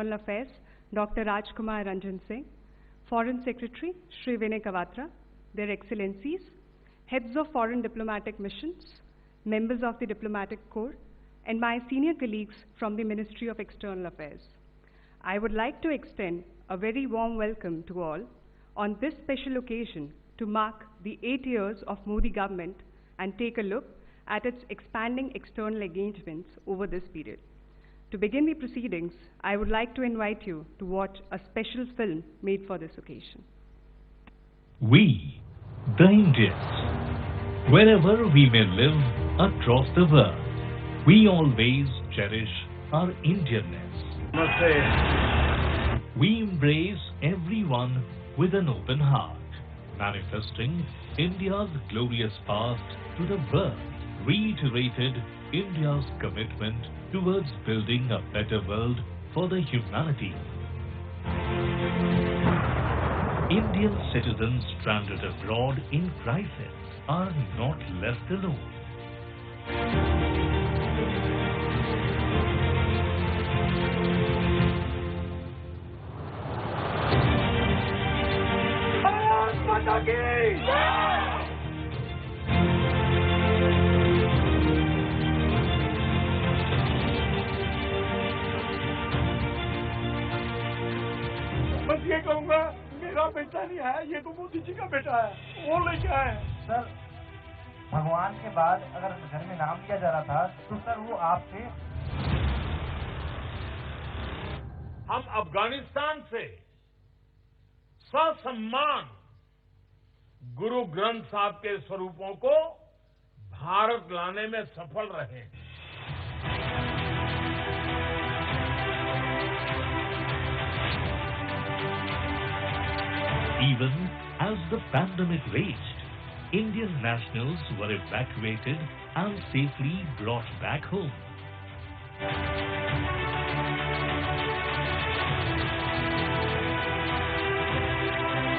External Affairs, Dr. Rajkumar Ranjan Singh, Foreign Secretary, Shri Vinay Kawatra, Their Excellencies, Heads of Foreign Diplomatic Missions, members of the Diplomatic Corps, and my senior colleagues from the Ministry of External Affairs. I would like to extend a very warm welcome to all on this special occasion to mark the 8 years of Modi government and take a look at its expanding external engagements over this period. To begin the proceedings, I would like to invite you to watch a special film made for this occasion. We, the Indians, wherever we may live across the world, we always cherish our Indianness. Namaste. We embrace everyone with an open heart, manifesting India's glorious past to the world, reiterated India's commitment towards building a better world for the humanity. Indian citizens stranded abroad in crisis are not left alone. Bharat Mata ki Jai! बस ये कहूँगा, मेरा बेटा नहीं है, ये तो मोदी जी का बेटा है, वो लेके आए। सर, भगवान के बाद अगर घर में नाम लिया जा रहा था, तो सर वो आप थे। हम अफगानिस्तान से ससम्मान गुरु ग्रंथ साहब के स्वरूपों को भारत लाने में सफल रहे। Even as the pandemic raged, Indian nationals were evacuated and safely brought back home.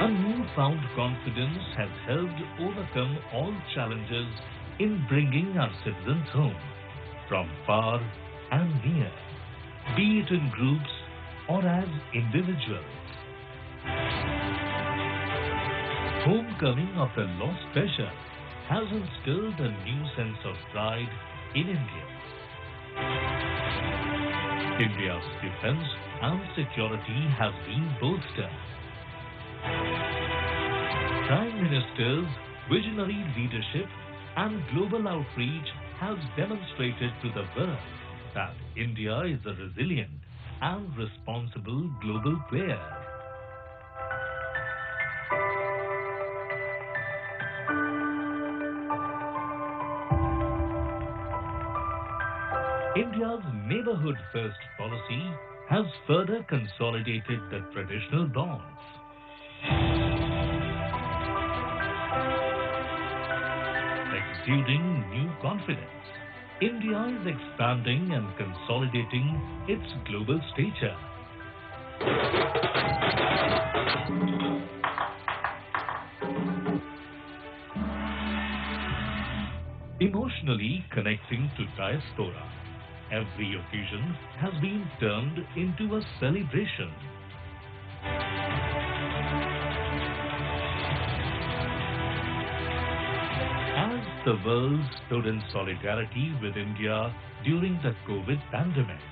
A newfound confidence has helped overcome all challenges in bringing our citizens home, from far and near, be it in groups or as individuals. Homecoming after lost treasure has instilled a new sense of pride in Indians. India's defense and security has been bolstered. Prime Minister's visionary leadership and global outreach has demonstrated to the world that India is a resilient and responsible global player. India's neighborhood first policy has further consolidated the traditional bonds. Exuding new confidence, India is expanding and consolidating its global stature. Emotionally connecting to diaspora, every occasion has been turned into a celebration. As the world stood in solidarity with India during the COVID pandemic,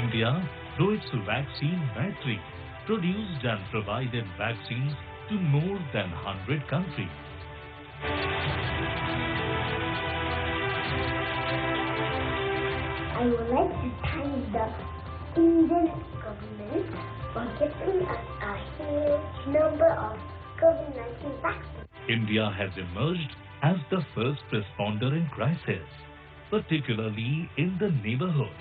India, through its vaccine Maitri, produced and provided vaccines to more than 100 countries. I would like to thank the Indian government for giving us a huge number of COVID-19 vaccines. India has emerged as the first responder in crisis, particularly in the neighborhood.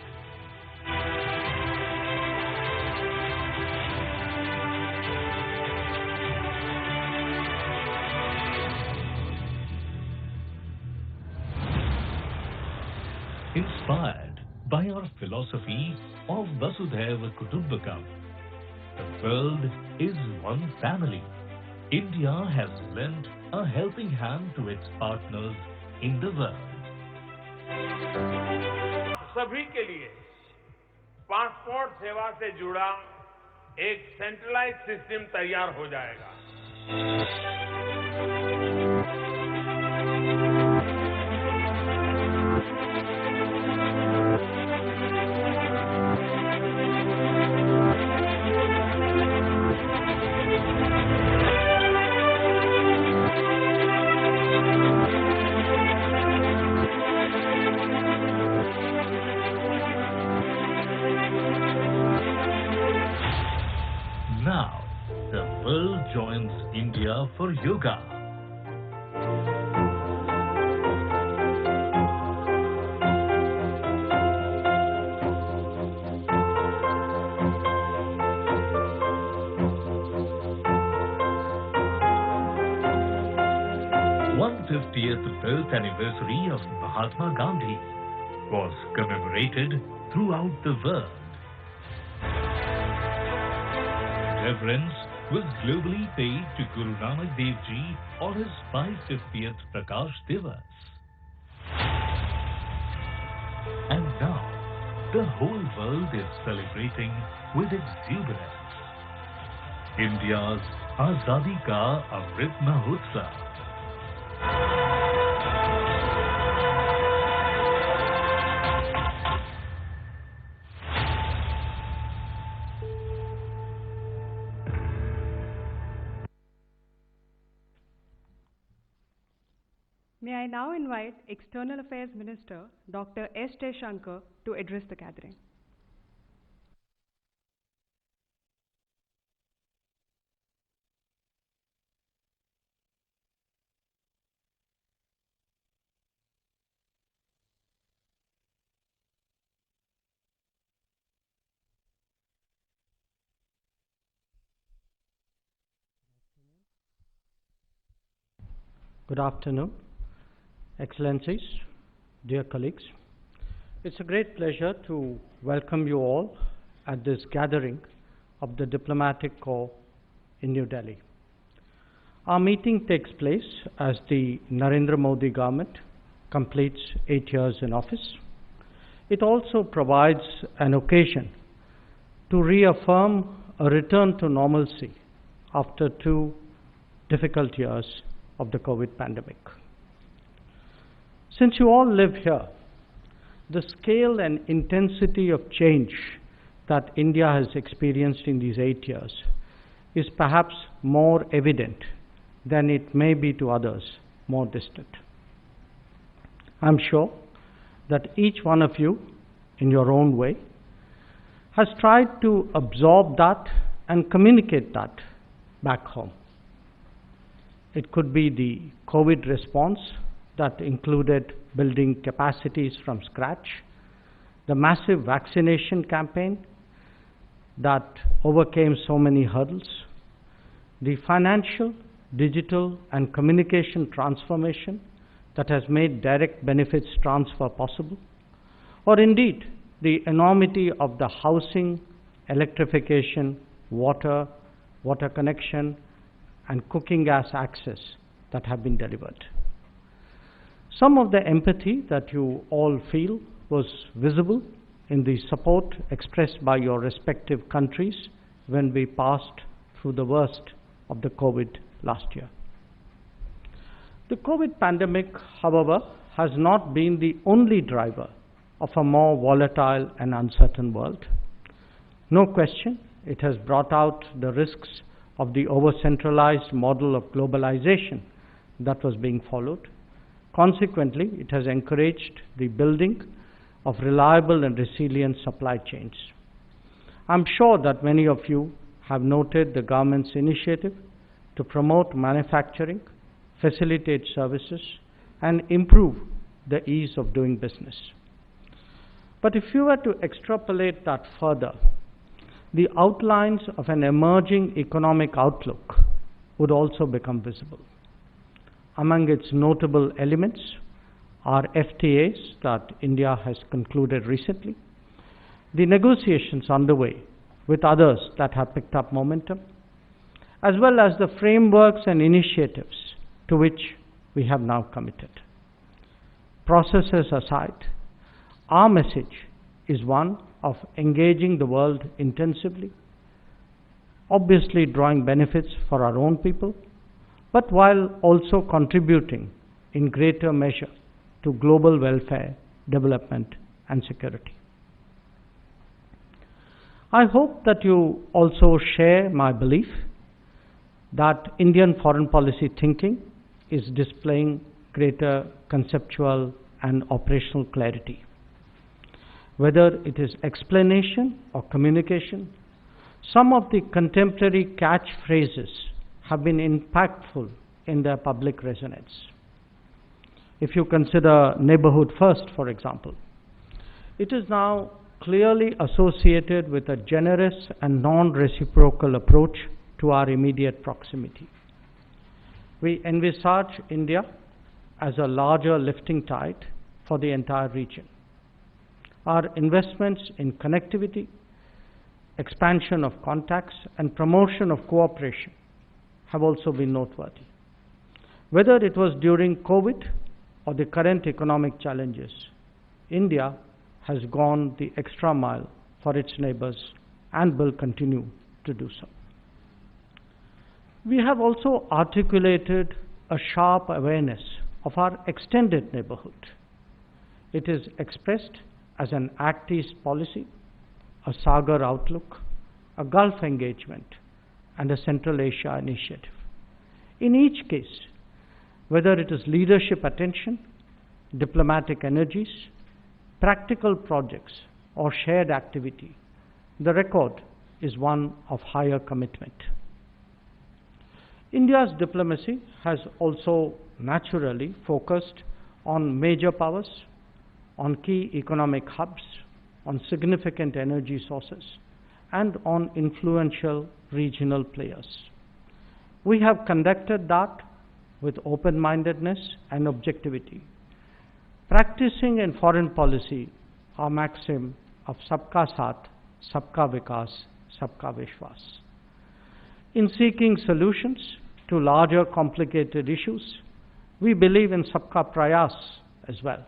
Inspired by our philosophy of Vasudhaiva Kutumbakam, the world is one family. India has lent a helping hand to its partners in the world. सभी के लिए passport सेवा से जुड़ा एक centralised system तैयार हो जाएगा। Now, the world joins India for yoga. The 150th birth anniversary of Mahatma Gandhi was commemorated throughout the world. Reverence was globally paid to Guru Nanak Dev Ji on his 550th Prakash Divas. And now, the whole world is celebrating with exuberance India's Azadi Ka Amrit Mahotsav. May I now invite External Affairs Minister Dr. S. Jaishankar to address the gathering. Good afternoon, Excellencies, dear colleagues. It's a great pleasure to welcome you all at this gathering of the Diplomatic Corps in New Delhi. Our meeting takes place as the Narendra Modi government completes 8 years in office. It also provides an occasion to reaffirm a return to normalcy after 2 difficult years of the COVID pandemic. Since you all live here, the scale and intensity of change that India has experienced in these 8 years is perhaps more evident than it may be to others more distant. I'm sure that each one of you, in your own way, has tried to absorb that and communicate that back home. It could be the COVID response that included building capacities from scratch, the massive vaccination campaign that overcame so many hurdles, the financial, digital, and communication transformation that has made direct benefits transfer possible, or indeed the enormity of the housing, electrification, water connection, and cooking gas access that have been delivered. Some of the empathy that you all feel was visible in the support expressed by your respective countries when we passed through the worst of the COVID last year. The COVID pandemic, however, has not been the only driver of a more volatile and uncertain world. No question, it has brought out the risks of the over-centralized model of globalization that was being followed. Consequently, it has encouraged the building of reliable and resilient supply chains. I'm sure that many of you have noted the government's initiative to promote manufacturing, facilitate services, and improve the ease of doing business. But if you were to extrapolate that further, the outlines of an emerging economic outlook would also become visible. Among its notable elements are FTAs that India has concluded recently, the negotiations underway with others that have picked up momentum, as well as the frameworks and initiatives to which we have now committed. Processes aside, our message is one of engaging the world intensively, obviously drawing benefits for our own people, but while also contributing in greater measure to global welfare, development, and security. I hope that you also share my belief that Indian foreign policy thinking is displaying greater conceptual and operational clarity. Whether it is explanation or communication, some of the contemporary catchphrases have been impactful in their public resonance. If you consider neighborhood first, for example, it is now clearly associated with a generous and non-reciprocal approach to our immediate proximity. We envisage India as a larger lifting tide for the entire region. Our investments in connectivity, expansion of contacts, and promotion of cooperation have also been noteworthy. Whether it was during COVID or the current economic challenges, India has gone the extra mile for its neighbors and will continue to do so. We have also articulated a sharp awareness of our extended neighborhood. It is expressed as an Act East policy, a Sagar outlook, a Gulf engagement, and a Central Asia initiative. In each case, whether it is leadership attention, diplomatic energies, practical projects, or shared activity, the record is one of higher commitment. India's diplomacy has also naturally focused on major powers, on key economic hubs, on significant energy sources, and on influential regional players. We have conducted that with open-mindedness and objectivity, practicing in foreign policy our maxim of Sabka Saath, Sabka Vikas, Sabka Vishwas. In seeking solutions to larger complicated issues, we believe in Sabka Prayas as well.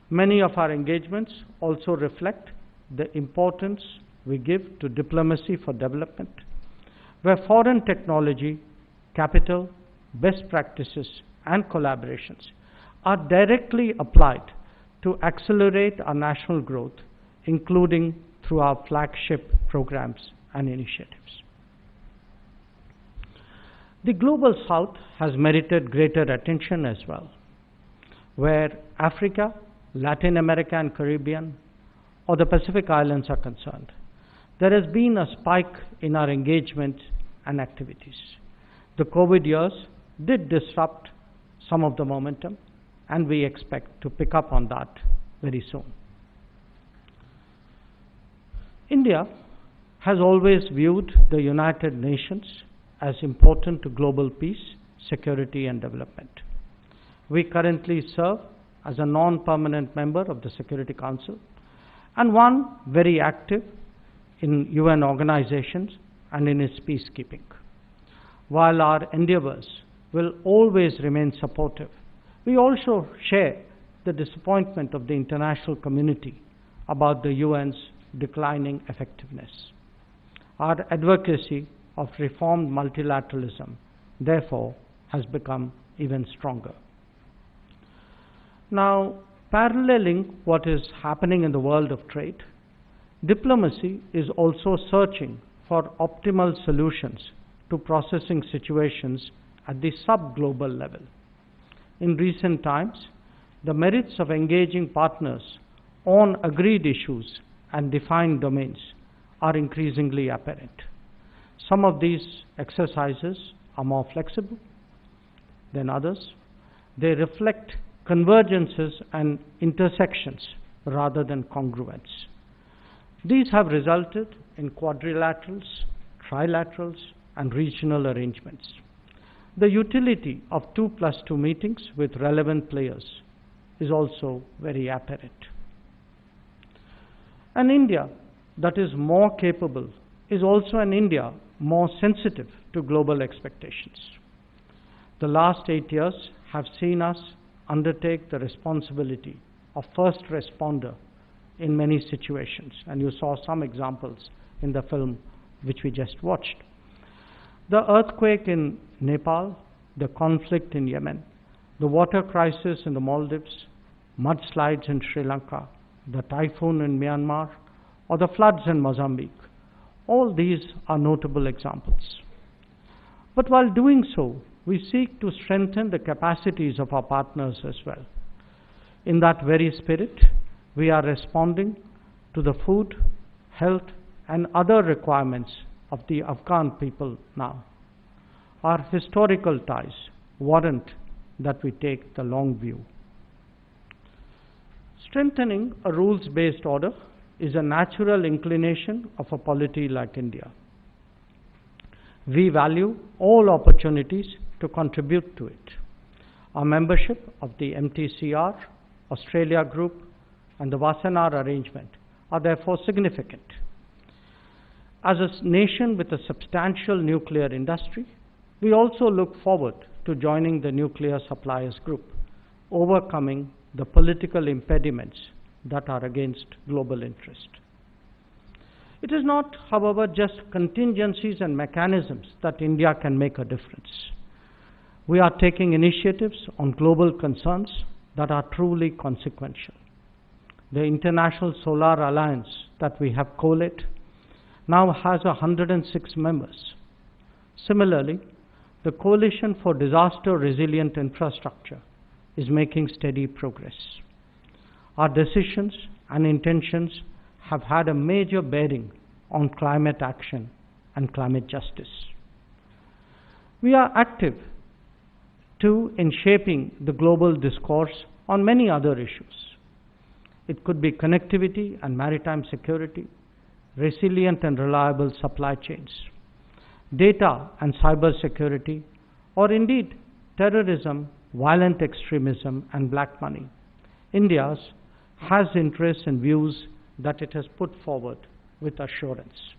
Many of our engagements also reflect the importance we give to diplomacy for development, where foreign technology, capital, best practices, and collaborations are directly applied to accelerate our national growth, including through our flagship programs and initiatives. The Global South has merited greater attention as well, where Africa, Latin America and Caribbean, or the Pacific Islands are concerned. There has been a spike in our engagement and activities. The COVID years did disrupt some of the momentum, and we expect to pick up on that very soon. India has always viewed the United Nations as important to global peace, security, and development. We currently serve as a non-permanent member of the Security Council and one very active in UN organizations and in its peacekeeping. While our endeavors will always remain supportive, we also share the disappointment of the international community about the UN's declining effectiveness. Our advocacy of reformed multilateralism, therefore, has become even stronger. Now, paralleling what is happening in the world of trade, diplomacy is also searching for optimal solutions to processing situations at the sub-global level. In recent times, the merits of engaging partners on agreed issues and defined domains are increasingly apparent. Some of these exercises are more flexible than others. They reflect convergences and intersections rather than congruence. These have resulted in quadrilaterals, trilaterals, and regional arrangements. The utility of 2+2 meetings with relevant players is also very apparent. An India that is more capable is also an India more sensitive to global expectations. The last 8 years have seen us undertake the responsibility of first responder in many situations, and you saw some examples in the film which we just watched. The earthquake in Nepal, the conflict in Yemen, the water crisis in the Maldives, mudslides in Sri Lanka, the typhoon in Myanmar, or the floods in Mozambique. All these are notable examples. But while doing so, we seek to strengthen the capacities of our partners as well. In that very spirit, we are responding to the food, health, and other requirements of the Afghan people now. Our historical ties warrant that we take the long view. Strengthening a rules-based order is a natural inclination of a polity like India. We value all opportunities to contribute to it. Our membership of the MTCR, Australia Group, and the Wassenaar Arrangement are therefore significant. As a nation with a substantial nuclear industry, we also look forward to joining the Nuclear Suppliers Group, overcoming the political impediments that are against global interest. It is not, however, just contingencies and mechanisms that India can make a difference. We are taking initiatives on global concerns that are truly consequential. The International Solar Alliance that we have collated now has 106 members. Similarly, the Coalition for Disaster Resilient Infrastructure is making steady progress. Our decisions and intentions have had a major bearing on climate action and climate justice. We are active too in shaping the global discourse on many other issues. It could be connectivity and maritime security, resilient and reliable supply chains, data and cyber security, or indeed terrorism, violent extremism, and black money. India has interests and views that it has put forward with assurance.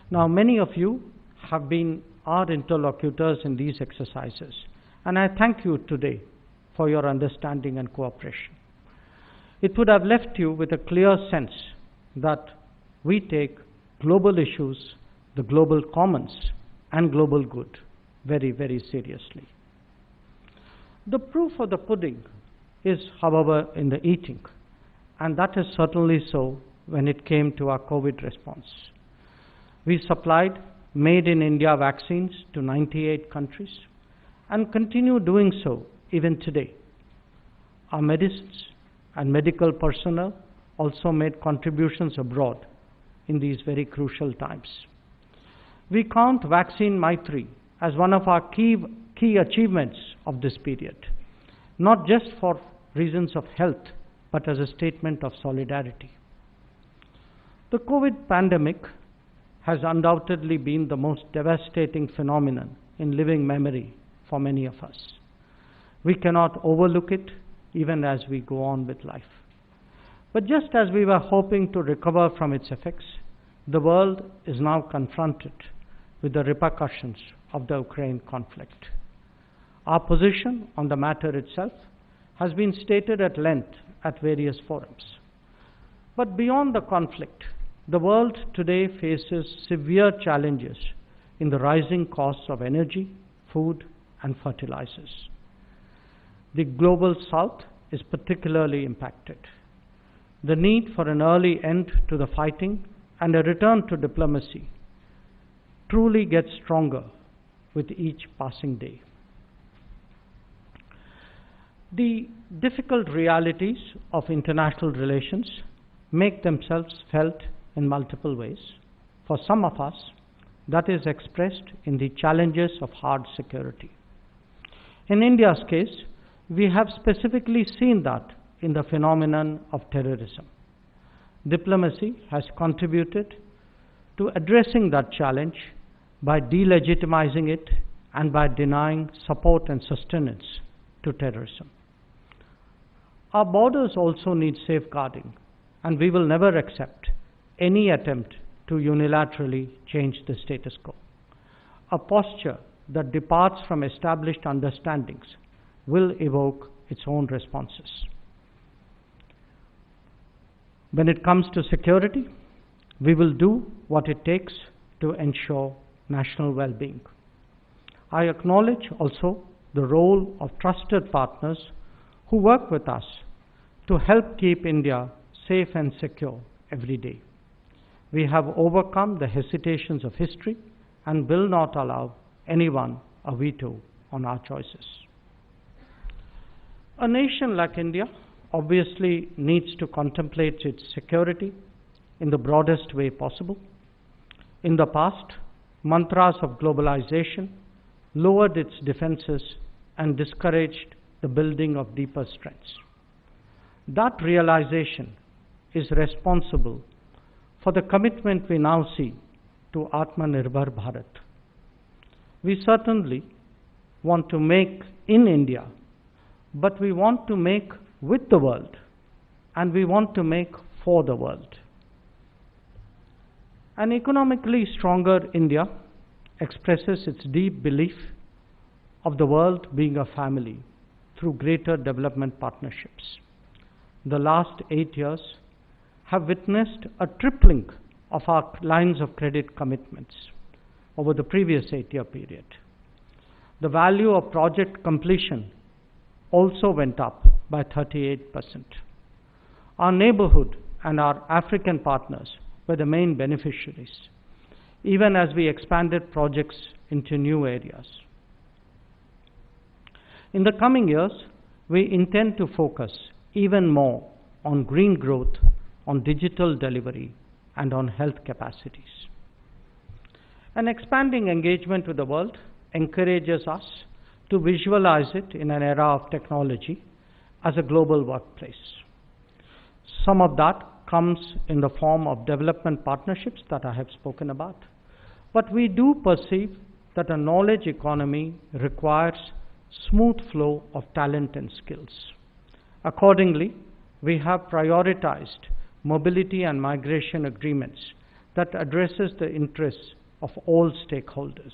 Now, many of you have been our interlocutors in these exercises, and I thank you today for your understanding and cooperation. It would have left you with a clear sense that we take global issues, the global commons, and global good very, very seriously. The proof of the pudding is, however, in the eating, and that is certainly so when it came to our COVID response. We supplied made-in-India vaccines to 98 countries and continue doing so even today. Our medicines and medical personnel also made contributions abroad in these very crucial times. We count Vaccine Maitri as one of our key achievements of this period, not just for reasons of health, but as a statement of solidarity. The COVID pandemic has undoubtedly been the most devastating phenomenon in living memory for many of us. We cannot overlook it even as we go on with life. But just as we were hoping to recover from its effects, the world is now confronted with the repercussions of the Ukraine conflict. Our position on the matter itself has been stated at length at various forums. But beyond the conflict, the world today faces severe challenges in the rising costs of energy, food, and fertilizers. The global south is particularly impacted. The need for an early end to the fighting and a return to diplomacy truly gets stronger with each passing day. The difficult realities of international relations make themselves felt in multiple ways. For some of us, that is expressed in the challenges of hard security. In India's case, we have specifically seen that in the phenomenon of terrorism. Diplomacy has contributed to addressing that challenge by delegitimizing it and by denying support and sustenance to terrorism. Our borders also need safeguarding, and we will never accept any attempt to unilaterally change the status quo. A posture that departs from established understandings will evoke its own responses. When it comes to security, we will do what it takes to ensure national well-being. I acknowledge also the role of trusted partners who work with us to help keep India safe and secure every day. We have overcome the hesitations of history and will not allow anyone a veto on our choices. A nation like India obviously needs to contemplate its security in the broadest way possible. In the past, mantras of globalization lowered its defenses and discouraged the building of deeper strengths. That realization is responsible for the commitment we now see to Atmanirbhar Bharat. We certainly want to make in India, but we want to make with the world, and we want to make for the world. An economically stronger India expresses its deep belief of the world being a family through greater development partnerships. The last 8 years have witnessed a tripling of our lines of credit commitments over the previous 8-year period. The value of project completion also went up by 38%. Our neighborhood and our African partners were the main beneficiaries, even as we expanded projects into new areas. In the coming years, we intend to focus even more on green growth, on digital delivery, and on health capacities. An expanding engagement with the world encourages us to visualize it in an era of technology as a global workplace. Some of that comes in the form of development partnerships that I have spoken about. But we do perceive that a knowledge economy requires smooth flow of talent and skills. Accordingly, we have prioritized mobility and migration agreements that addresses the interests of all stakeholders.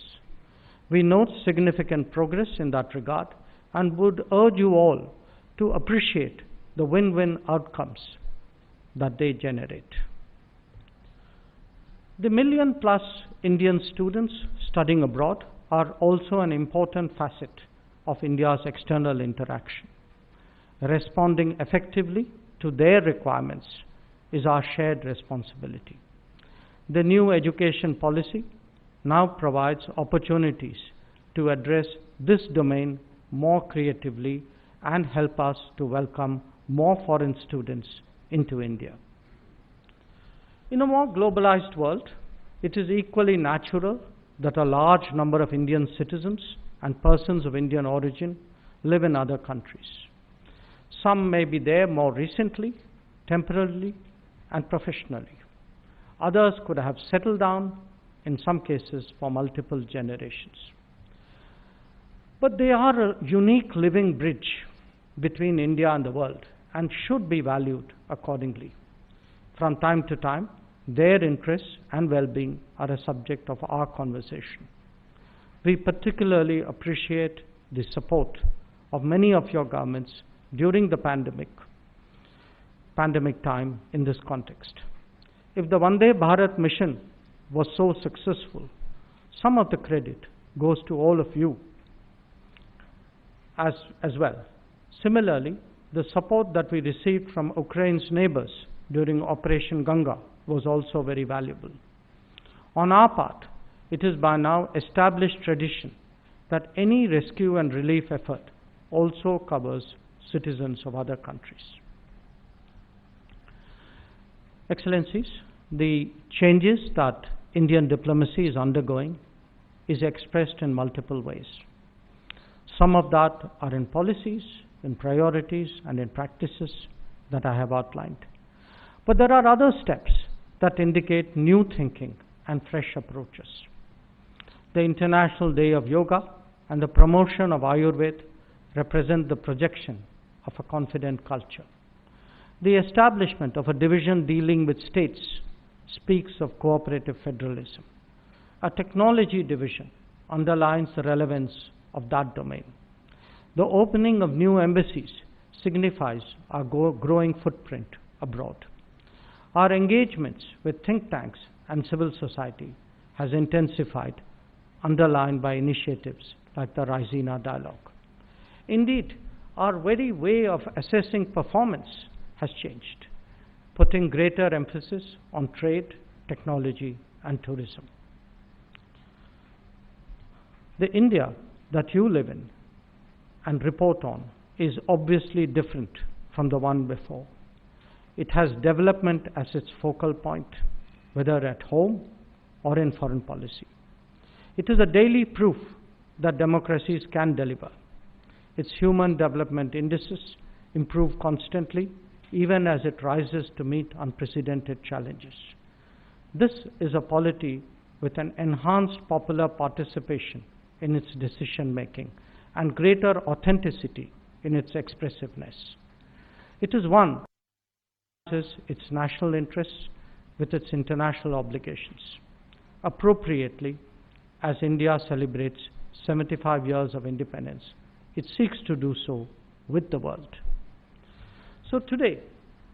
We note significant progress in that regard and would urge you all to appreciate the win-win outcomes that they generate. The million-plus Indian students studying abroad are also an important facet of India's external interaction. Responding effectively to their requirements is our shared responsibility. The new education policy now provides opportunities to address this domain more creatively and help us to welcome more foreign students into India. In a more globalized world, it is equally natural that a large number of Indian citizens and persons of Indian origin live in other countries. Some may be there more recently, temporarily, and professionally. Others could have settled down, in some cases for multiple generations. But they are a unique living bridge between India and the world and should be valued accordingly. From time to time, their interests and well-being are a subject of our conversation. We particularly appreciate the support of many of your governments during the pandemic time in this context. If the Vande Bharat mission was so successful, some of the credit goes to all of you as well. Similarly, the support that we received from Ukraine's neighbors during Operation Ganga was also very valuable. On our part, it is by now established tradition that any rescue and relief effort also covers citizens of other countries. Excellencies, the changes that Indian diplomacy is undergoing is expressed in multiple ways. Some of that are in policies, in priorities, and in practices that I have outlined. But there are other steps that indicate new thinking and fresh approaches. The International Day of Yoga and the promotion of Ayurveda represent the projection of a confident culture. The establishment of a division dealing with states speaks of cooperative federalism. A technology division underlines the relevance of that domain. The opening of new embassies signifies our growing footprint abroad. Our engagements with think tanks and civil society has intensified, underlined by initiatives like the Raisina Dialogue. Indeed, our very way of assessing performance has changed, putting greater emphasis on trade, technology, and tourism. The India that you live in and report on is obviously different from the one before. It has development as its focal point, whether at home or in foreign policy. It is a daily proof that democracies can deliver. Its human development indices improve constantly, even as it rises to meet unprecedented challenges. This is a polity with an enhanced popular participation in its decision making and greater authenticity in its expressiveness. It is one that balances its national interests with its international obligations. Appropriately, as India celebrates 75 years of independence, it seeks to do so with the world. So today,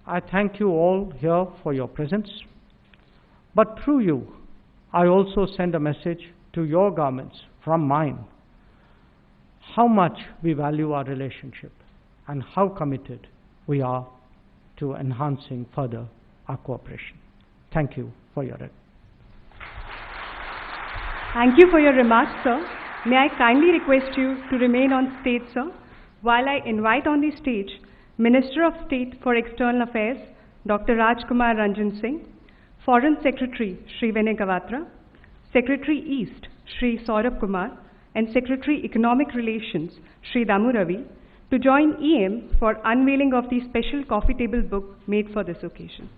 I thank you all here for your presence, but through you, I also send a message to your governments from mine, how much we value our relationship and how committed we are to enhancing further our cooperation. Thank you for your attention. Thank you for your remarks, sir. May I kindly request you to remain on stage, sir, while I invite on the stage Minister of State for External Affairs, Dr. Rajkumar Ranjan Singh, Foreign Secretary, Shri Vinay Kawatra, Secretary East, Shri Saurabh Kumar, and Secretary Economic Relations, Shri Damu Ravi, to join EM for unveiling of the special coffee table book made for this occasion.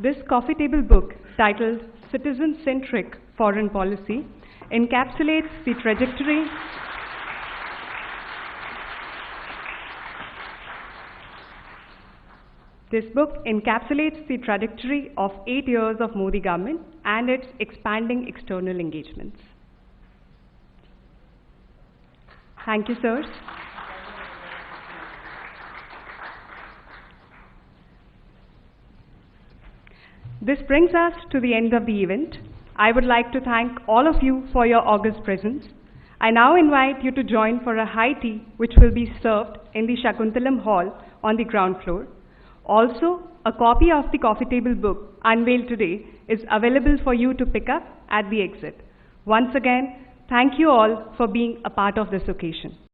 This coffee table book, titled Citizen-Centric Foreign Policy, encapsulates the trajectory This book encapsulates the trajectory of 8 years of Modi government and its expanding external engagements. Thank you, sirs. This brings us to the end of the event. I would like to thank all of you for your august presence. I now invite you to join for a high tea which will be served in the Shakuntalam Hall on the ground floor. Also, a copy of the coffee table book unveiled today is available for you to pick up at the exit. Once again, thank you all for being a part of this occasion.